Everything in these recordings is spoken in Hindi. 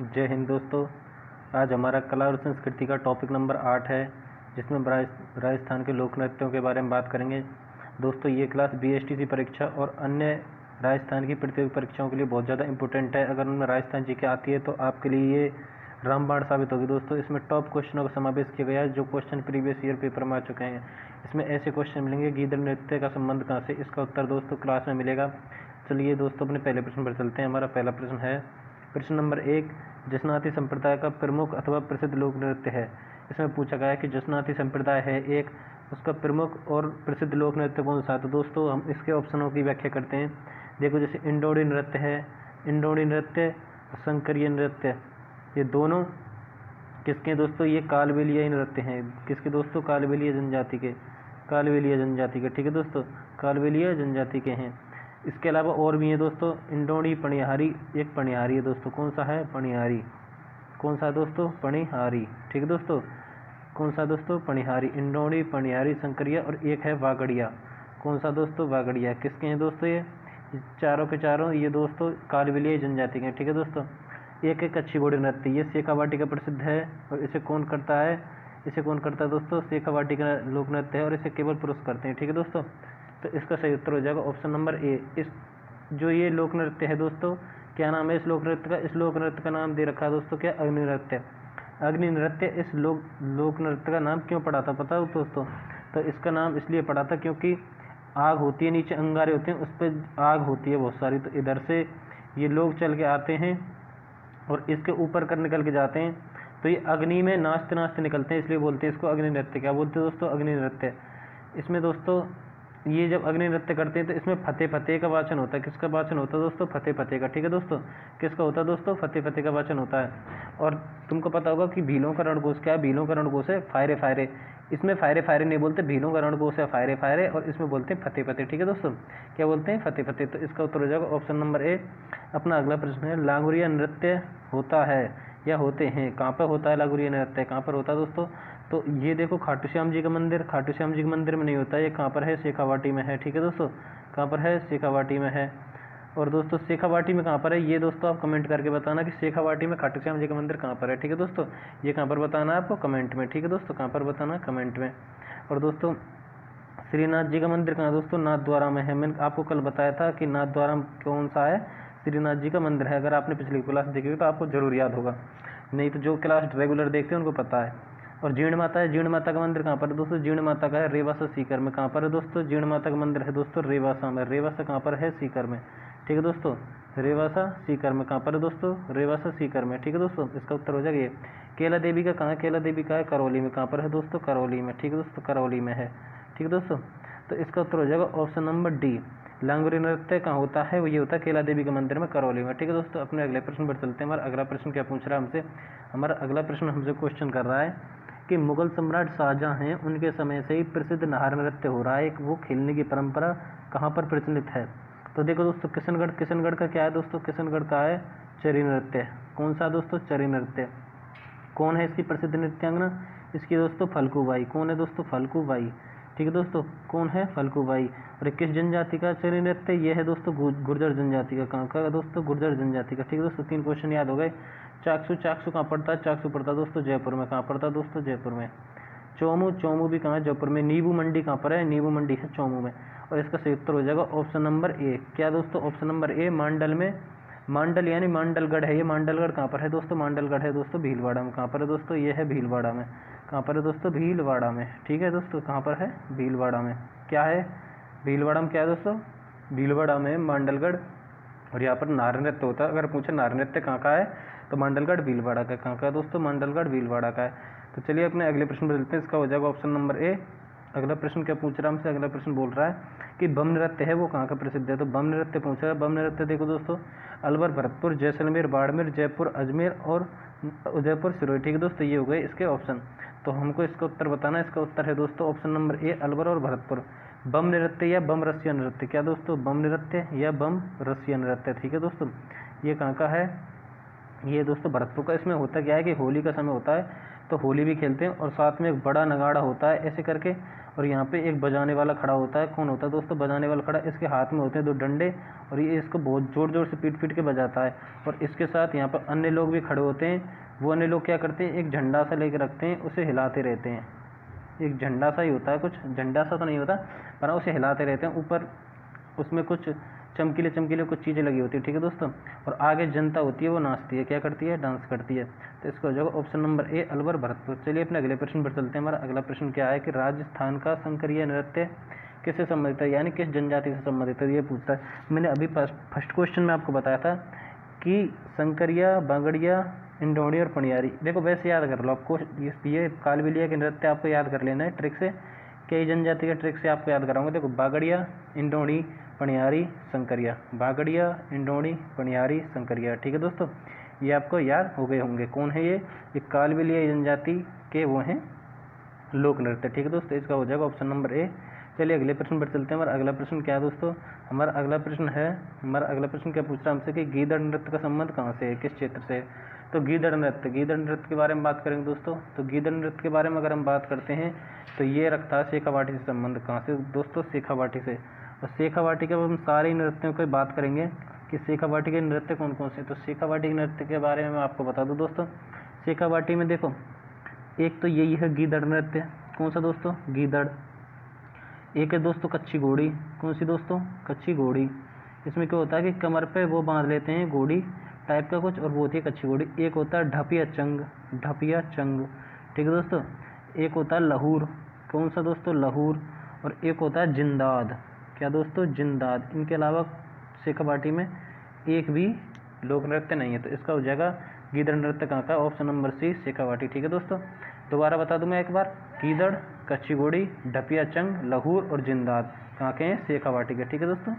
जय हिंद दोस्तों। आज हमारा कला और संस्कृति का टॉपिक नंबर 8 है, जिसमें राजस्थान के लोक नृत्यों के बारे में बात करेंगे। दोस्तों ये क्लास बीएसटीसी परीक्षा और अन्य राजस्थान की प्रतियोगी परीक्षाओं के लिए बहुत ज़्यादा इंपॉर्टेंट है। अगर उनमें राजस्थान जी के आती है तो आपके लिए ये रामबाण साबित होगी। दोस्तों इसमें टॉप क्वेश्चनों का समावेश किया गया है जो क्वेश्चन प्रीवियस ईयर पेपर में आ चुके हैं। इसमें ऐसे क्वेश्चन मिलेंगे, गीदड़ नृत्य का संबंध कहाँ से, इसका उत्तर दोस्तों क्लास में मिलेगा। चलिए दोस्तों अपने पहले प्रश्न पर चलते हैं। हमारा पहला प्रश्न है प्रश्न नंबर 1, जसनाती संप्रदाय का प्रमुख अथवा प्रसिद्ध लोक नृत्य है। इसमें पूछा गया है कि जसनाती संप्रदाय है एक, उसका प्रमुख और प्रसिद्ध लोक नृत्य कौन सा है। तो दोस्तों हम इसके ऑप्शनों की व्याख्या करते हैं। देखो जैसे इंडोडी नृत्य है, इंडोडी नृत्य, शंकरीय नृत्य, ये दोनों किसके दोस्तों, ये कालबेलिया नृत्य हैं। किसके दोस्तों, कालबेलिया जनजाति के, कालबेलिया जनजाति के। ठीक है दोस्तों, कालबेलिया जनजाति के हैं। इसके अलावा और भी है दोस्तों, इंडोडी पणिहारी, एक पणिहारी है दोस्तों। कौन सा है, पणिहारी। कौन सा दोस्तों, पणिहारी। ठीक है दोस्तों, कौन सा दोस्तों, पणिहारी, इंडोडी, पणिहारी, शंकरिया और एक है वागड़िया। कौन सा दोस्तों, वागड़िया। किसके हैं दोस्तों, ये चारों के चारों ये दोस्तों कालबेलिया जनजाति के हैं। ठीक है दोस्तों, एक एक कच्छीगोड़ी नृत्य, ये शेखावाटी का प्रसिद्ध है और इसे कौन करता है, इसे कौन करता है दोस्तों, शेखावाटी का लोक नृत्य है और इसे केवल पुरुष करते हैं। ठीक है दोस्तों, तो इसका सही उत्तर हो जाएगा ऑप्शन नंबर ए। इस जो ये लोक नृत्य है दोस्तों, क्या नाम है इस लोक नृत्य का, इस लोक नृत्य का नाम दे रखा है दोस्तों क्या, अग्नि नृत्य। अग्नि नृत्य इस लोक नृत्य का नाम क्यों पड़ा था पता है दोस्तों, तो इसका नाम इसलिए पड़ा था क्योंकि आग होती है, नीचे अंगारे होते हैं, उस पर आग होती है बहुत सारी, तो इधर से ये लोग चल के आते हैं और इसके ऊपर कर निकल के जाते हैं, तो ये अग्नि में नाचते नाचते निकलते हैं, इसलिए बोलते हैं इसको अग्नि नृत्य। क्या बोलते हैं दोस्तों, अग्नि नृत्य। इसमें दोस्तों ये जब अग्नि नृत्य करते हैं तो इसमें फतेह फतेह का वाचन होता है। किसका वाचन होता है दोस्तों, फतेह फतेह का। ठीक है दोस्तों, किसका होता है दोस्तों, फतेह फतेह का वाचन होता है। और तुमको पता होगा कि भीलों का रणघोष क्या है, भीलों का रणघोष है फायरे फायरे। इसमें फायरे फायरे नहीं बोलते, भीलों का रणघोष है फायरे फायरे और इसमें बोलते हैं फतेह फतेह। ठीक है दोस्तों, क्या बोलते हैं, फतेह फतेह। तो इसका उत्तर हो जाएगा ऑप्शन नंबर ए। अपना अगला प्रश्न है, लांगुरिया नृत्य होता है या होते हैं, कहाँ पर होता है लांगुरिया नृत्य, कहाँ पर होता है दोस्तों, तो ये देखो खाटू श्याम जी का मंदिर, खाटू श्याम जी के मंदिर में नहीं होता है, ये कहाँ पर है, शेखावाटी में है। ठीक है दोस्तों, कहाँ पर है, शेखावाटी में है। और दोस्तों शेखावाटी में कहाँ पर है, ये दोस्तों आप कमेंट करके बताना कि शेखावाटी में खाटू श्याम जी का मंदिर कहाँ पर है। ठीक है दोस्तों, ये कहाँ पर बताना है आपको, कमेंट में। ठीक है दोस्तों, कहाँ पर बताना, कमेंट में। और दोस्तों श्रीनाथ जी का मंदिर कहाँ है दोस्तों, नाथ द्वारा में है। मैंने आपको कल बताया था कि नाथ द्वारा कौन सा है, श्रीनाथ जी का मंदिर है। अगर आपने पिछली क्लास देखी हुई तो आपको जरूर याद होगा, नहीं तो जो क्लास रेगुलर देखते हैं उनको पता है। और जीर्ण माता है, जीर्ण माता का मंदिर कहाँ पर है दोस्तों, जीर्ण माता का है रेवासा सीकर में। कहाँ पर है दोस्तों, जीर्ण माता का मंदिर है दोस्तों रेवासा में। रेवासा कहाँ पर है, सीकर में। ठीक है दोस्तों, रेवासा सीकर में। कहाँ पर है दोस्तों, रेवासा सीकर में। ठीक है दोस्तों, इसका उत्तर हो जाएगा ये। केला देवी का कहाँ है, केला देवी का है करौली में। कहाँ पर है दोस्तों, करौली में। ठीक है दोस्तों, करौली में है। ठीक है दोस्तों, तो इसका उत्तर हो जाएगा ऑप्शन नंबर डी। लांगुरी नृत्य कहाँ होता है, वो ये होता है केला देवी के मंदिर में, करौली में। ठीक है दोस्तों, अपने अगले प्रश्न पर चलते हैं। हमारा अगला प्रश्न क्या पूछ रहा है हमसे, हमारा अगला प्रश्न हमसे क्वेश्चन कर रहा है कि मुगल सम्राट शाहजहां हैं, उनके समय से ही प्रसिद्ध नार नृत्य हो रहा है, वो खेलने की परंपरा कहाँ पर प्रचलित है। तो देखो दोस्तों किशनगढ़, किशनगढ़ का क्या है दोस्तों, किशनगढ़ का है चरी नृत्य। कौन सा दोस्तों, चरी नृत्य। कौन है इसकी प्रसिद्ध नृत्यांगना, इसकी दोस्तों फल्गुबाई। कौन है दोस्तों, फल्गुबाई। ठीक है दोस्तों, कौन है, फल्गुबाई। और किस जनजाति का चरी नृत्य, ये है दोस्तों गुर्जर जनजाति का। कहाँ का दोस्तों, गुर्जर जनजाति का। ठीक है दोस्तों, 3 क्वेश्चन याद हो गए। चाकसू, चाकसू कहाँ पड़ता है, चाकसू पड़ता है दोस्तों जयपुर में। कहाँ पड़ता है दोस्तों, जयपुर में। चोमू, चोमू भी कहाँ है, जयपुर में। नींबू मंडी कहाँ पर है, नींबू मंडी है चोमू में। और इसका सही उत्तर हो जाएगा ऑप्शन नंबर ए। क्या दोस्तों, ऑप्शन नंबर ए, मांडल में। मांडल यानी मांडलगढ़ है ये, मांडलगढ़ कहाँ पर है दोस्तों, मांडलगढ़ है दोस्तों भीलवाड़ा में। कहाँ पर है दोस्तों, ये है भीलवाड़ा में। कहाँ पर है दोस्तों, भीलवाड़ा में। ठीक है दोस्तों, कहाँ पर है, भीलवाड़ा में। क्या है, भीलवाड़ा में क्या है दोस्तों, भीलवाड़ा में मांडलगढ़। और यहाँ पर नार नृत्य होता है। अगर पूछे नार नृत्य कहाँ का है तो मांडलगढ़ भीलवाड़ा का। कहाँ का है दोस्तों, मांडलगढ़ भीलवाड़ा का है। तो चलिए अपने अगले प्रश्न पर चलते हैं, इसका हो जाएगा ऑप्शन नंबर ए। अगला प्रश्न क्या पूछ रहा है हमसे, अगला प्रश्न बोल रहा है कि बम नृत्य है वो कहाँ का प्रसिद्ध है। तो बम नृत्य पूछा है, बम नृत्य देखो दोस्तों अलवर, भरतपुर, जैसलमेर, बाड़मेर, जयपुर, अजमेर और उदयपुर, सिरोही। ठीक है दोस्तों, ये हो गए इसके ऑप्शन। तो हमको इसका उत्तर बताना है, इसका उत्तर है दोस्तों ऑप्शन नंबर ए, अलवर और भरतपुर। बम नृत्य या बम रसिया नृत्य। क्या दोस्तों, बम नृत्य या बम रसिया नृत्य। ठीक है दोस्तों, ये कहाँ का है, ये दोस्तों भरतपुर का। इसमें होता क्या है कि होली का समय होता है तो होली भी खेलते हैं। और साथ में एक बड़ा नगाड़ा होता है ऐसे करके, और यहाँ पे एक बजाने वाला खड़ा होता है। कौन होता है दोस्तों बजाने वाला खड़ा? इसके हाथ में होते हैं 2 डंडे, और ये इसको बहुत ज़ोर ज़ोर से पीट के बजाता है। और इसके साथ यहाँ पर अन्य लोग भी खड़े होते हैं। वो अन्य लोग क्या करते हैं, एक झंडा सा लेके रखते हैं, उसे हिलाते रहते हैं। एक झंडा सा ही होता है, कुछ झंडा सा तो नहीं होता, पर उसे हिलाते रहते हैं। ऊपर उसमें कुछ चमकीले कुछ चीज़ें लगी होती है, ठीक है दोस्तों। और आगे जनता होती है, वो नाचती है, क्या करती है, डांस करती है। तो इसका हो जाएगा option number A Alwar Bharatpur. चलिए अपने अगले प्रश्न पर चलते हैं। हमारा अगला प्रश्न क्या है कि राजस्थान का संकरीय नृत्य किससे संबंधित है, यानी किस जनजाति से संबंधित है, ये पूछता है। मैंने अभी फर्स्ट क्वेश्चन में आपको बताया था कि संकरिया, बागड़िया, इंडोणी और पनियारी। देखो वैसे याद कर लो आपको, ये कालबेलिया के नृत्य आपको याद कर लेना है ट्रिक से। कई जनजाति के ट्रिक से आपको याद कराऊंगा। देखो बागड़िया, इंडोणी, पनियारी, संकरिया। बागड़िया, इंडोणी, पनियारी, संकरिया, ठीक है दोस्तों। ये आपको याद हो गए होंगे। कौन है ये कालबेलिया जनजाति के वो हैं लोक नृत्य, ठीक है दोस्तों। इसका हो जाएगा ऑप्शन नंबर ए। चलिए अगले प्रश्न पर चलते हैं। हमारा अगला प्रश्न क्या है दोस्तों, हमारा अगला प्रश्न क्या पूछ रहा है हमसे कि गीदड़ नृत्य का संबंध कहाँ से है, किस क्षेत्र से? तो गीदड़ नृत्य के बारे में बात करेंगे दोस्तों। तो गीदड़ नृत्य के बारे में अगर हम बात करते हैं तो ये रखता है शेखावाटी से संबंध। कहाँ से दोस्तों? शेखावाटी से। और शेखावाटी के हम सारे नृत्यों की बात करेंगे कि शेखावाटी के नृत्य कौन कौन से। तो शेखावाटी के नृत्य के बारे में मैं आपको बता दूं दोस्तों। शेखावाटी में देखो, एक तो यही है गीदड़ नृत्य। कौन सा दोस्तों? गीदड़। एक है दोस्तों कच्ची घोड़ी। कौन सी दोस्तों? कच्ची घोड़ी। इसमें क्या होता है कि कमर पे वो बांध लेते हैं घोड़ी टाइप का कुछ, और वो होती है कच्ची घोड़ी। एक होता है ढपिया चंग, ठीक है दोस्तों। एक होता है लहूर। कौन सा दोस्तों? लहूर। और एक होता है जिंदाद। क्या दोस्तों? जिंदाद। इनके अलावा शेखावाटी में एक भी लोक नृत्य नहीं है। तो इसका हो जाएगा गीदड़ नृत्य कहाँ का? ऑप्शन नंबर सी, शेखावाटी, ठीक है दोस्तों। दोबारा बता दूं मैं एक बार, गीदड़, कच्ची घोड़ी, ढपिया चंग, लहूर और जिंदाद कहाँ के हैं? शेखावाटी के, ठीक है दोस्तों।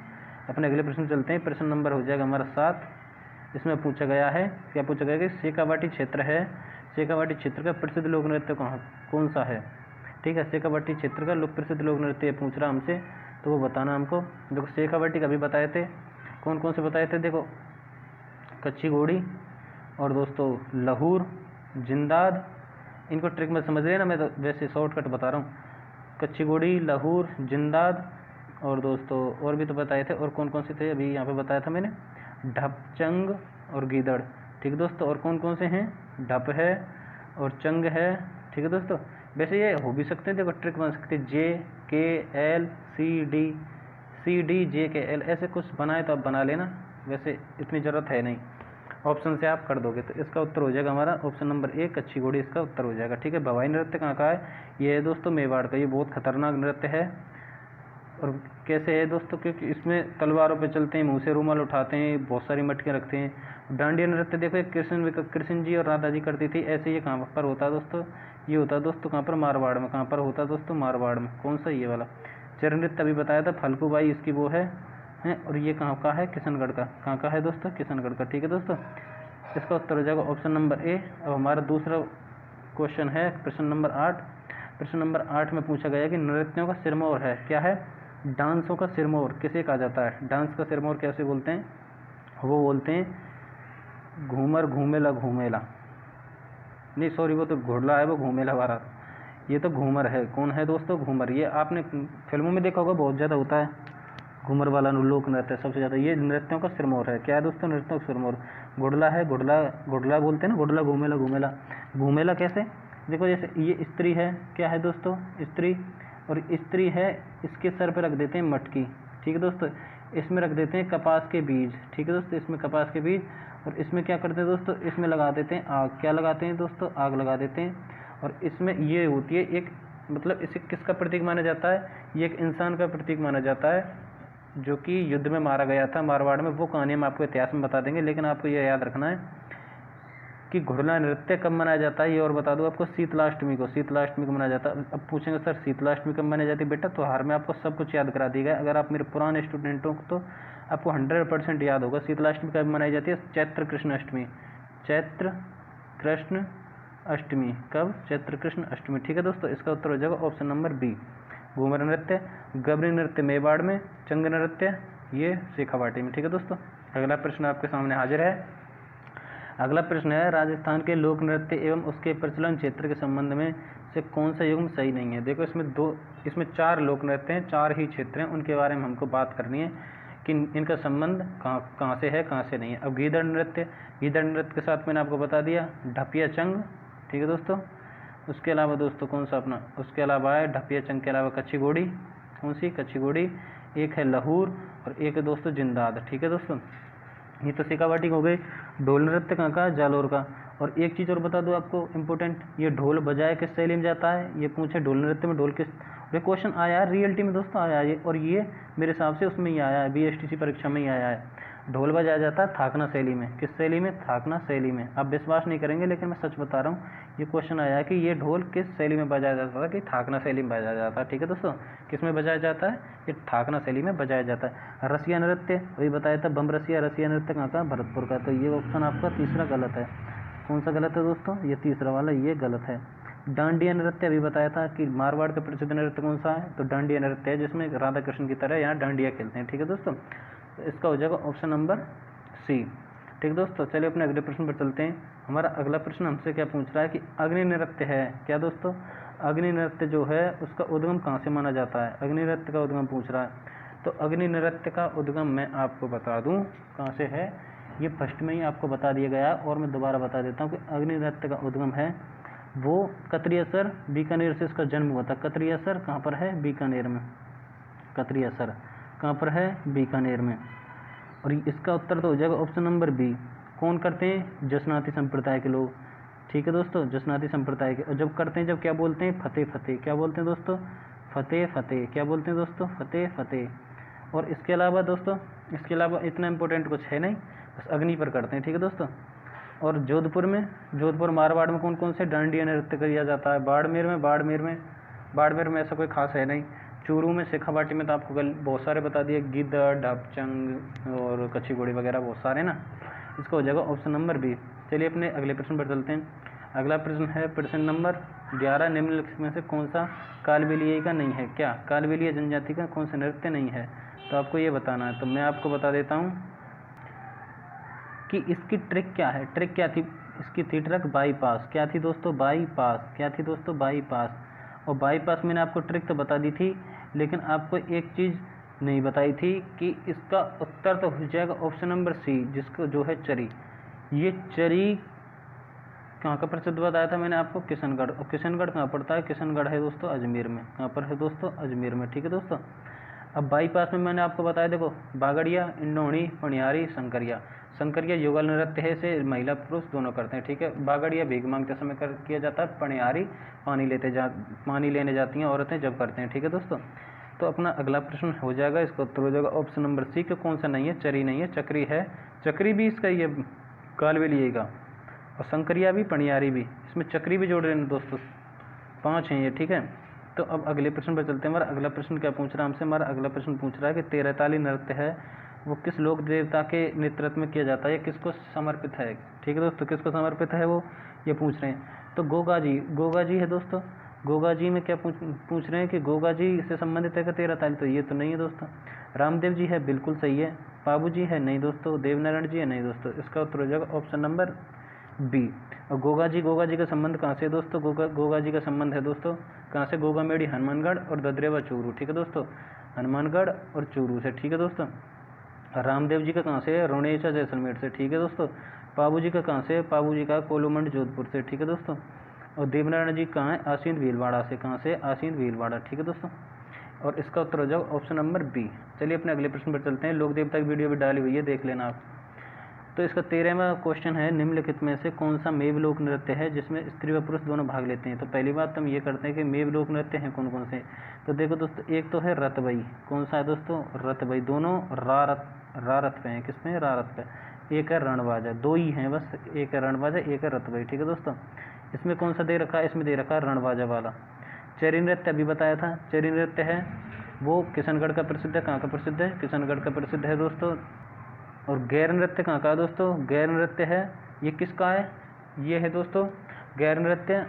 अपने अगले प्रश्न चलते हैं। प्रश्न नंबर हो जाएगा हमारा 7। इसमें पूछा गया है, क्या पूछा गया कि शेखावाटी क्षेत्र है, शेखावाटी क्षेत्र का प्रसिद्ध लोक नृत्य कौन सा है, ठीक है। शेखावाटी क्षेत्र का प्रसिद्ध लोक नृत्य पूछ रहा हमसे, तो वो बताना हमको। देखो शेखावाटी का भी बताए थे, कौन कौन से बताए थे, देखो कच्ची घोड़ी और दोस्तों लहूर, जिंदाद। इनको ट्रिक में समझ रहे हैं ना, मैं तो वैसे शॉर्टकट बता रहा हूँ। कच्ची घोड़ी, लहूर, जिंदाद और दोस्तों और भी तो बताए थे। और कौन कौन से थे अभी यहाँ पे बताया था मैंने, ढप, चंग और गीदड़, ठीक है दोस्तों। और कौन कौन से हैं, ढप है और चंग है, ठीक है दोस्तों। वैसे ये हो भी सकते हैं, देखो ट्रिक बन सकते हैं, JKL CD JKL ऐसे कुछ बनाए तो आप बना लेना, वैसे इतनी ज़रूरत है नहीं, ऑप्शन से आप कर दोगे। तो इसका उत्तर हो जाएगा हमारा ऑप्शन नंबर ए, कच्ची घोड़ी इसका उत्तर हो जाएगा, ठीक है। भवाई नृत्य कहाँ का है? ये है दोस्तों मेवाड़ का। ये बहुत खतरनाक नृत्य है। और कैसे है दोस्तों? क्योंकि इसमें तलवारों पे चलते हैं, मुँह से रुमाल उठाते हैं, बहुत सारी मटके रखते हैं। डांडिया नृत्य देखो कृष्ण जी और राधा जी करती थी, ऐसे ये कहाँ पर होता है दोस्तों? ये होता है दोस्तों कहाँ पर? मारवाड़ में। कहाँ पर होता है दोस्तों? मारवाड़ में। कौन सा? ये वाला। चरण नृत्य अभी बताया था, फल्गुबाई इसकी वो है। और ये कहाँ का है? किशनगढ़ का। कहाँ का है दोस्तों? किशनगढ़ का, ठीक है दोस्तों। इसका उत्तर हो जाएगा ऑप्शन नंबर ए। अब हमारा दूसरा क्वेश्चन है प्रश्न नंबर 8। प्रश्न नंबर 8 में पूछा गया कि नृत्यों का सिरमौर है, क्या है? डांसों का सिरमौर किसे कहा जाता है? डांस का सिरमौर कैसे बोलते हैं? वो बोलते हैं घूमर, घूमेला, घूमेला। नहीं सॉरी, वो तो घोड़ला है, वो घूमेला वाला। ये तो घूमर है। कौन है दोस्तों? घूमर। ये आपने फिल्मों में देखा होगा, बहुत ज़्यादा होता है घूमर वाला लोक नृत्य सबसे ज़्यादा। ये नृत्यों का सिरमौर है। क्या है दोस्तों? नृत्यों का सिरमौर घोड़ला है। घोड़ला बोलते हैं ना, घोड़ला, घूमेला, घूमेला। घूमेला कैसे? देखो जैसे ये स्त्री है, क्या है दोस्तों? स्त्री। और स्त्री है, इसके सर पे रख देते हैं मटकी, ठीक है दोस्तों। इसमें रख देते हैं कपास के बीज, ठीक है दोस्तों, इसमें कपास के बीज। और इसमें क्या करते हैं दोस्तों? इसमें लगा देते हैं आग। क्या लगाते हैं दोस्तों? आग लगा देते हैं। और इसमें ये होती है एक, मतलब इसे किसका प्रतीक माना जाता है? ये एक इंसान का प्रतीक माना जाता है, जो कि युद्ध में मारा गया था मारवाड़ में। वो कहानी हम आपको इतिहास में बता देंगे, लेकिन आपको ये याद रखना है कि घोड़ला नृत्य कब मनाया जाता है। ये और बता दूं आपको, शीतलाष्टमी को मनाया जाता है। अब पूछेंगे सर शीतलाष्टमी कब मनाई जाती है? बेटा त्योहार में आपको सब कुछ याद करा दी गया। अगर आप मेरे पुराने स्टूडेंट हो तो आपको 100% याद होगा। शीतलाष्टमी कब मनाई जाती है? चैत्र कृष्ण अष्टमी। चैत्र कृष्ण अष्टमी। कब? चैत्र कृष्ण अष्टमी, ठीक है दोस्तों। इसका उत्तर हो जाएगा ऑप्शन नंबर बी, घूमर नृत्य। गबरी नृत्य मेवाड़ में, चंग नृत्य ये शेखावाटी में, ठीक है दोस्तों। अगला प्रश्न आपके सामने हाजिर है। अगला प्रश्न है, राजस्थान के लोक नृत्य एवं उसके प्रचलन क्षेत्र के संबंध में से कौन सा युग्म सही नहीं है। देखो इसमें 4 लोक नृत्य हैं, 4 ही क्षेत्र हैं, उनके बारे में हमको बात करनी है कि इनका संबंध कहाँ से है, कहाँ से नहीं है। अब गीदड़ नृत्य के साथ मैंने आपको बता दिया ढपिया चंग, ठीक है दोस्तों। उसके अलावा दोस्तों कौन सा अपना, उसके अलावा है ढपिया चंग के अलावा कच्ची घोड़ी, कौन सी कच्ची घोड़ी, एक है लहूर और एक है दोस्तों जिंदाद, ठीक है दोस्तों। ये तो सिकावाटी हो गई। ढोल नृत्य कहाँ का, जालोर का। और एक चीज़ और बता दूं आपको इम्पोर्टेंट, ये ढोल बजाया किस शैली में जाता है, ये पूछे ढोल नृत्य में ढोल किस, ये क्वेश्चन आया है रियलिटी में दोस्तों, आया है और ये मेरे हिसाब से उसमें ही आया है, बीएसटीसी परीक्षा में ही आया है। ढोल बजाया जाता है थाकना शैली में, किस शैली में, थाकना शैली में। आप विश्वास नहीं करेंगे लेकिन मैं सच बता रहा हूँ, ये क्वेश्चन आया है कि ये ढोल किस शैली में बजाया जाता है, कि थाकना शैली में बजाया जाता है, ठीक है दोस्तों। किस में बजाया जाता है, ये थाकना शैली में बजाया जाता है। रसिया नृत्य वही बताया था, बम रसिया नृत्य कहाँ का, भरतपुर का। तो ये ऑप्शन आपका तीसरा गलत है। कौन सा गलत है दोस्तों, ये तीसरा वाला, ये गलत है। डांडिया नृत्य अभी बताया था कि मारवाड़ का प्रसिद्ध नृत्य कौन सा है, तो डांडिया नृत्य है, जिसमें राधा कृष्ण की तरह यहाँ डांडिया खेलते हैं, ठीक है दोस्तों। तो इसका हो जाएगा ऑप्शन नंबर सी, ठीक दोस्तों। चलिए अपने अगले प्रश्न पर चलते हैं। हमारा अगला प्रश्न हमसे क्या पूछ रहा है कि अग्नि नृत्य है क्या दोस्तों, अग्नि नृत्य जो है उसका उद्गम कहाँ से माना जाता है, अग्नि नृत्य का उद्गम पूछ रहा है। तो अग्नि नृत्य का उद्गम मैं आपको बता दूं कहाँ से है, ये फर्स्ट में ही आपको बता दिया गया और मैं दोबारा बता देता हूँ कि अग्नि नृत्य का उद्गम है वो कतरियासर, बीकानेर से इसका जन्म हुआ था। कतरियासर कहाँ पर है, बीकानेर में। कतरियासर कहाँ पर है, बीकानेर में। और इसका उत्तर तो हो जाएगा ऑप्शन नंबर बी। कौन करते हैं, जसनाती संप्रदाय के लोग, ठीक है दोस्तों, जसनाती संप्रदाय के। और जब करते हैं, जब क्या बोलते हैं, फतेह फतेह, क्या बोलते हैं दोस्तों, फतेह फतेह, क्या बोलते हैं दोस्तों, फतेह फतेह। और इसके अलावा दोस्तों, इसके अलावा इतना इंपॉर्टेंट कुछ है नहीं, बस अग्नि पर करते हैं, ठीक है दोस्तों। और जोधपुर मारवाड़ में कौन कौन से डांडिया नृत्य किया जाता है, बाड़मेर में ऐसा कोई खास है नहीं। चूरू में, शेखावाटी में तो आपको कल बहुत सारे बता दिए, गिद्दड़, ढपचंग और कच्ची घोड़ी वगैरह बहुत सारे ना। इसका हो जाएगा ऑप्शन नंबर बी। चलिए अपने अगले प्रश्न पर चलते हैं। अगला प्रश्न है प्रश्न नंबर 11, निम्नलिखित में से कौन सा कालबेलिया का नहीं है, क्या कालबेलिया जनजाति का कौन सा नृत्य नहीं है, तो आपको ये बताना है। तो मैं आपको बता देता हूँ कि इसकी ट्रिक क्या है, ट्रिक क्या थी, इसकी थी ट्रिक बाईपास। क्या थी दोस्तों, बाईपास, क्या थी दोस्तों, बाईपास। और बाईपास मैंने आपको ट्रिक तो बता दी थी, लेकिन आपको एक चीज़ नहीं बताई थी कि इसका उत्तर तो हो जाएगा ऑप्शन नंबर सी, जिसको जो है चरी। ये चरी कहाँ का प्रसिद्ध बताया था मैंने आपको, किशनगढ़। और किशनगढ़ कहाँ पड़ता है, किशनगढ़ है दोस्तों अजमेर में। कहाँ पर है दोस्तों, अजमेर में, ठीक है दोस्तों। अब बाईपास में मैंने आपको बताया, देखो बागड़िया, इंडोणी, पनियारी, शंकरिया युगल नृत्य है, इसे महिला पुरुष दोनों करते हैं, ठीक है। बागड़िया भीख मांगते समय किया जाता है, पनियारी पानी लेने जाती हैं औरतें जब करते हैं, ठीक है दोस्तों। तो अपना अगला प्रश्न हो जाएगा, इसका उत्तर हो जाएगा ऑप्शन नंबर सी के कौन सा नहीं है, चरी नहीं है, चक्री है। चक्री भी इसका ये कालबेलिया का, और शंकरिया भी, पनियारी भी, इसमें चक्री भी जोड़ रहे हैं दोस्तों, 5 हैं ये, ठीक है। तो अब अगले प्रश्न पर चलते हैं। हमारा अगला प्रश्न क्या पूछ रहा है हमसे, हमारा अगला प्रश्न पूछ रहा है कि 13 ताली नृत्य है वो किस लोक देवता के नेतृत्व में किया जाता है, किसको समर्पित है, ठीक है दोस्तों, किसको समर्पित है वो ये पूछ रहे हैं। तो गोगा जी है दोस्तों। गोगा जी में क्या पूछ रहे हैं कि गोगा जी से संबंधित है कि 13 ताली, तो ये तो नहीं है दोस्तों। रामदेव जी है, बिल्कुल सही है। बाबू जी है, नहीं दोस्तों। देवनारायण जी है, नहीं दोस्तों। इसका उत्तर हो जाएगा ऑप्शन नंबर बी। और गोगा जी का संबंध कहाँ से है दोस्तों, गोगा जी का संबंध है दोस्तों कहाँ से, गोगामेड़ी हनुमानगढ़ और ददरेवा चूरू, ठीक है दोस्तों, हनुमानगढ़ और चूरू से, ठीक है दोस्तों। रामदेव जी का कहाँ से है, रोनेचा जैसलमेर से, ठीक है दोस्तों। पाबू जी का कहाँ से है, पाबू जी का कोलूमंड जोधपुर से, ठीक है दोस्तों। और देवनारायण जी कहाँ है, आसीन भीलवाड़ा से, कहाँ से, आसीन भीलवाड़ा, ठीक है दोस्तों। और इसका उत्तर हो जाएगा ऑप्शन नंबर बी। चलिए अपने अगले प्रश्न पर चलते हैं। लोक देवता की वीडियो भी डाली हुई है, देख लेना आप। तो इसका 13वां क्वेश्चन है, निम्नलिखित में से कौन सा मेवलोक नृत्य है जिसमें स्त्री व पुरुष दोनों भाग लेते हैं। तो पहली बात हम ये करते हैं कि मेवलोक नृत्य हैं कौन कौन से। तो देखो दोस्तों, एक तो है रतबई, कौन सा है दोस्तों, रतबई, दोनों रारत पे हैं, किसमें, रारत पे। एक है रणबाजा, 2 ही हैं बस, एक है रणबाजा, एक है रतबई, ठीक है दोस्तों। इसमें कौन सा दे रखा है, इसमें दे रखा है रणबाजा वाला। चेरी नृत्य अभी बताया था, चेरी नृत्य है वो किशनगढ़ का प्रसिद्ध है, कहाँ का प्रसिद्ध है, किशनगढ़ का प्रसिद्ध है दोस्तों। और गैर नृत्य कहाँ का है दोस्तों, गैर नृत्य है ये किसका है, ये है दोस्तों गैर नृत्य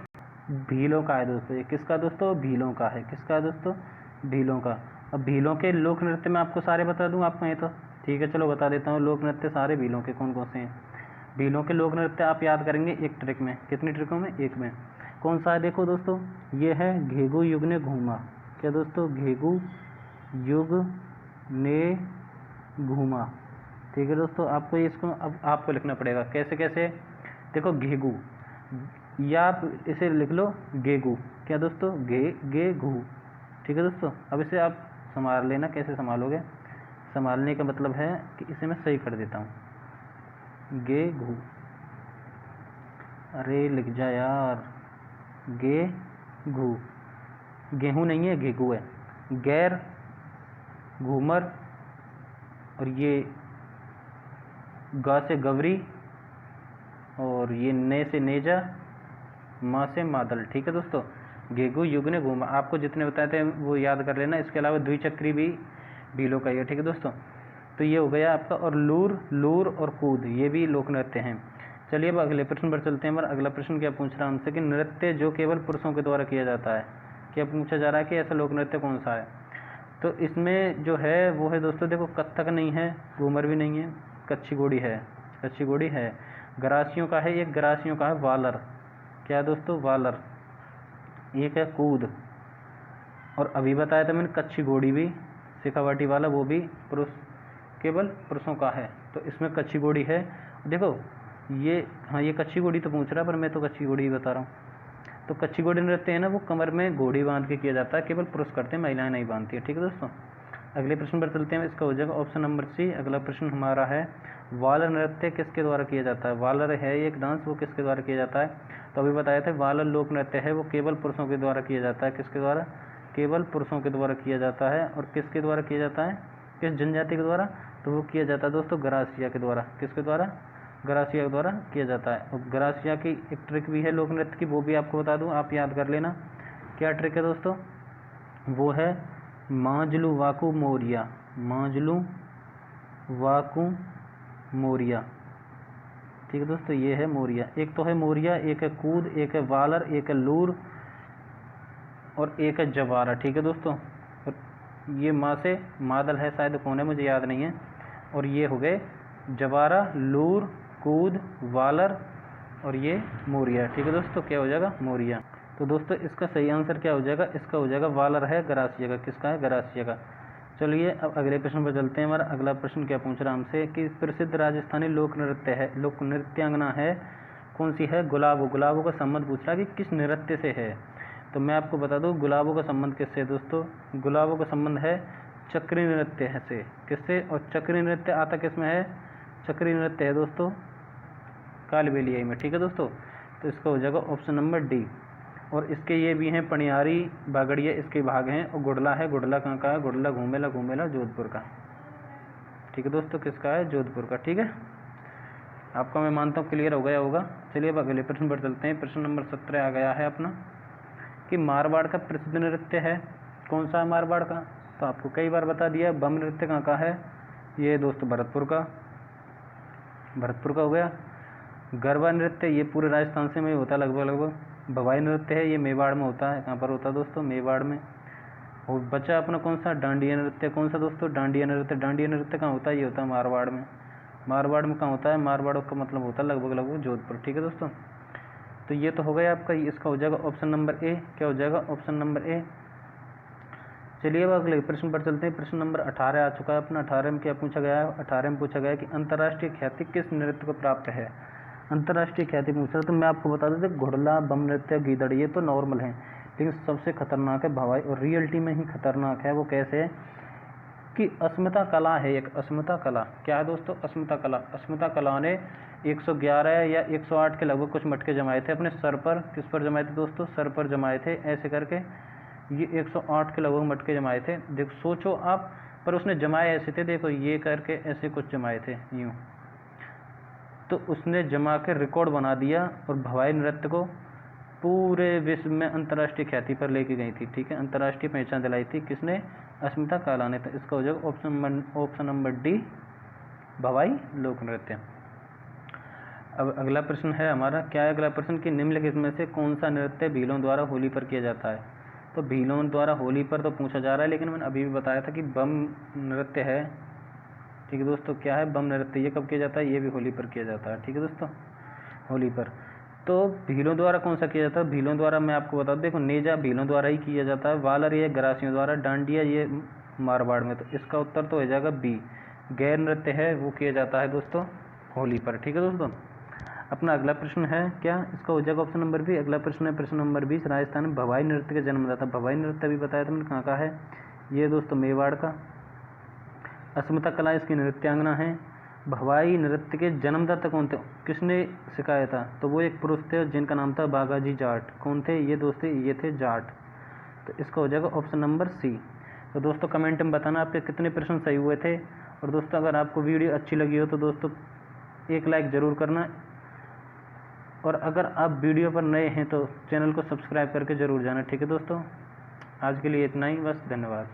भीलों का है दोस्तों। ये किसका दोस्तों, भीलों का है, किसका है दोस्तों, भीलों का। अब भीलों के लोक नृत्य मैं आपको सारे बता दूं आपको, ये तो ठीक है, चलो बता देता हूँ। लोक नृत्य सारे भीलों के कौन कौन से हैं। भीलों के लोक नृत्य आप याद करेंगे एक ट्रिक में, कितनी ट्रिकों में, एक में। कौन सा है देखो दोस्तों, ये है घेगू युग ने घूमा। क्या दोस्तों, घेगू युग ने घूमा। ठीक है दोस्तों, आपको इसको अब आपको लिखना पड़ेगा कैसे कैसे। देखो घेगू, या आप इसे लिख लो गेगू। क्या दोस्तों, गे घू। ठीक है दोस्तों, अब इसे आप संभाल लेना, कैसे संभालोगे, संभालने का मतलब है कि इसे मैं सही कर देता हूँ, गे घू। अरे लिख जा यार, गे घू, गेहूँ नहीं है, घेगू है। गैर, घूमर, और ये गा से गवरी, और ये ने से नेजा, माँ से मादल। ठीक है दोस्तों, घेगू युग ने घूमा। आपको जितने बताए थे वो याद कर लेना। इसके अलावा द्विचक्री भी भीलों का ही है। ठीक है दोस्तों, तो ये हो गया आपका। और लूर, लूर और कूद, ये भी लोक नृत्य हैं। चलिए अब अगले प्रश्न पर चलते हैं। हमारा अगला प्रश्न क्या पूछ रहा है हमसे कि नृत्य जो केवल पुरुषों के द्वारा किया जाता है, क्या पूछा जा रहा है कि ऐसा लोक नृत्य कौन सा है। तो इसमें जो है वो है दोस्तों, देखो कथक नहीं है, घूमर भी नहीं है, कच्ची घोड़ी है, कच्ची घोड़ी है। गरासियों का है, एक गरासियों का है वालर। क्या है दोस्तों, वालर। एक है कूद, और अभी बताया था मैंने कच्ची घोड़ी भी, सिखावाटी वाला, वो भी पुरुष, केवल पुरुषों का है। तो इसमें कच्ची घोड़ी है। देखो ये, हाँ ये कच्ची घोड़ी तो पूछ रहा है, पर मैं तो कच्ची घोड़ी ही बता रहा हूँ। तो कच्ची घोड़ी नृत्य है ना, वो कमर में घोड़ी बांध के किया जाता है, केवल पुरुष करते हैं, महिलाएं नहीं बांधती है। ठीक है दोस्तों, अगले प्रश्न पर चलते हैं। इसका हो जाएगा ऑप्शन नंबर सी। अगला प्रश्न हमारा है, वालर नृत्य किसके द्वारा किया जाता है। वालर है एक डांस, वो किसके द्वारा किया जाता है। तो अभी बताया था वालर लोक नृत्य है, वो केवल पुरुषों के द्वारा किया जाता है। किसके द्वारा, केवल पुरुषों के द्वारा किया जाता है। और किसके द्वारा किया जाता है, किस जनजाति के द्वारा, तो वो किया जाता है दोस्तों गरासिया के द्वारा। किसके द्वारा, गरासिया के द्वारा किया जाता है। और गरासिया की एक ट्रिक भी है लोक नृत्य की, वो भी आपको बता दूं, आप याद कर लेना। क्या ट्रिक है दोस्तों, वो है मांजलू वाकू मोरिया। मांजलू वाकू मोरिया। ठीक है दोस्तों, ये है मोरिया। एक तो है मोरिया, एक है कूद, एक है वालर, एक है लूर, और एक है जवारा। ठीक है दोस्तों, ये माँ से मादल है, शायद कौन है मुझे याद नहीं है। और ये हो गए जवारा, लूर, कूद, वालर, और ये मोरिया। ठीक है दोस्तों, क्या हो जाएगा, मोरिया। तो दोस्तों इसका सही आंसर क्या हो जाएगा, इसका हो जाएगा वालर है गरासिया का। किसका है, गरासिया का। चलिए अब अगले प्रश्न पर चलते हैं। हमारा अगला प्रश्न क्या पूछ रहा है हमसे कि प्रसिद्ध राजस्थानी लोक नृत्य है, लोक नृत्यांगना है, कौन सी है। गुलाबो। गुलाबो का संबंध पूछ रहा है कि किस नृत्य से है। तो मैं आपको बता दूं गुलाबों का संबंध किससे है दोस्तों, गुलाबों का संबंध है चक्री नृत्य से। किससे, और चक्री नृत्य आता किसमें है, चक्री नृत्य है दोस्तों कालबेलिया में। ठीक है दोस्तों, तो इसका हो जाएगा ऑप्शन नंबर डी। और इसके ये भी हैं पनियारी, बागड़िया, इसके भाग हैं। और गुडला है, गुडला कहाँ का है, गुडला घूमेला, घूमेला जोधपुर का। ठीक है दोस्तों, किसका है, जोधपुर का। ठीक है, आपका मैं मानता हूँ क्लियर हो गया होगा। चलिए अब अगले प्रश्न पर चलते हैं। प्रश्न नंबर 17 आ गया है अपना कि मारवाड़ का प्रसिद्ध नृत्य है, कौन सा है मारवाड़ का। तो आपको कई बार बता दिया, बम नृत्य कहाँ का है, ये दोस्तों भरतपुर का, भरतपुर का हो गया। गरबा नृत्य ये पूरे राजस्थान से में होता है लगभग लगभग। भवाई नृत्य है, ये मेवाड़ में होता है। कहाँ पर होता है दोस्तों, मेवाड़ में। और बचा अपना कौन सा, डांडिया नृत्य। कौन सा दोस्तों, डांडिया नृत्य। डांडिया नृत्य कहाँ होता है, ये होता है मारवाड़ में। मारवाड़ में कहाँ होता है, मारवाड़ का मतलब होता है लगभग लगभग जोधपुर। ठीक है दोस्तों, तो ये तो हो गया आपका, इसका हो जाएगा ऑप्शन नंबर ए। क्या हो जाएगा, ऑप्शन नंबर ए। चलिए अब अगले प्रश्न पर चलते हैं। प्रश्न नंबर 18 आ चुका है अपना। 18 में क्या पूछा गया है, 18 में पूछा गया है कि अंतर्राष्ट्रीय ख्याति किस नृत्य को प्राप्त है। अंतर्राष्ट्रीय ख्याति पूछ रहा है, तो मैं आपको बता देता, घुड़ला, बम नृत्य, गीदड़, ये तो नॉर्मल है, लेकिन सबसे खतरनाक है भवाई, और रियलिटी में ही खतरनाक है। वो कैसे है कि अस्मिता कला है एक, अस्मिता कला। क्या है दोस्तों, अस्मिता कला। अस्मिता कला ने 111 या 108 के लगभग कुछ मटके जमाए थे अपने सर पर। किस पर जमाए थे दोस्तों, सर पर जमाए थे, ऐसे करके ये 108 के लगभग मटके जमाए थे। देखो सोचो आप, पर उसने जमाए ऐसे थे, देखो ये करके ऐसे कुछ जमाए थे यूँ। तो उसने जमा के रिकॉर्ड बना दिया, और भवाई नृत्य को पूरे विश्व में अंतर्राष्ट्रीय ख्याति पर लेके गई थी। ठीक है, अंतर्राष्ट्रीय पहचान दिलाई थी किसने, अस्मिता काला ने। तो इसका हो जाएगा ऑप्शन नंबर डी, भवाई लोक नृत्य। अब अगला प्रश्न है हमारा, क्या है अगला प्रश्न कि निम्नलिखित में से कौन सा नृत्य भीलों द्वारा होली पर किया जाता है। तो भीलों द्वारा होली पर तो पूछा जा रहा है, लेकिन मैंने अभी भी बताया था कि बम नृत्य है। ठीक है दोस्तों। क्या है बम नृत्य, ये कब किया जाता है, ये भी होली पर किया जाता है। ठीक है दोस्तों, होली पर। तो भीलों द्वारा कौन सा किया जाता है, भीलों द्वारा मैं आपको बता दूं, देखो नेजा भीलों द्वारा ही किया जाता है, वालर ये गरासियों द्वारा, डांडिया ये मारवाड़ में। तो इसका उत्तर तो हो जाएगा बी, गैर नृत्य है वो किया जाता है दोस्तों होली पर। ठीक है दोस्तों, अपना अगला प्रश्न है क्या, इसका हो जाएगा ऑप्शन नंबर बी। अगला प्रश्न है प्रश्न नंबर 20, राजस्थान में भवाई नृत्य का जन्मदाता। भवाई नृत्य भी बताया था मैंने कहाँ का है, ये दोस्तों मेवाड़ का। अस्मिता कला इसकी नृत्यांगना है। भवाई नृत्य के जन्मदाता कौन थे, किसने सिखाया था, तो वो एक पुरुष थे जिनका नाम था बागाजी जाट। कौन थे ये दोस्तों, ये थे जाट। तो इसका हो जाएगा ऑप्शन नंबर सी। तो दोस्तों कमेंट में बताना आपके कितने प्रश्न सही हुए थे। और दोस्तों अगर आपको वीडियो अच्छी लगी हो तो दोस्तों एक लाइक ज़रूर करना, और अगर आप वीडियो पर नए हैं तो चैनल को सब्सक्राइब करके ज़रूर जाना। ठीक है दोस्तों, आज के लिए इतना ही, बस, धन्यवाद।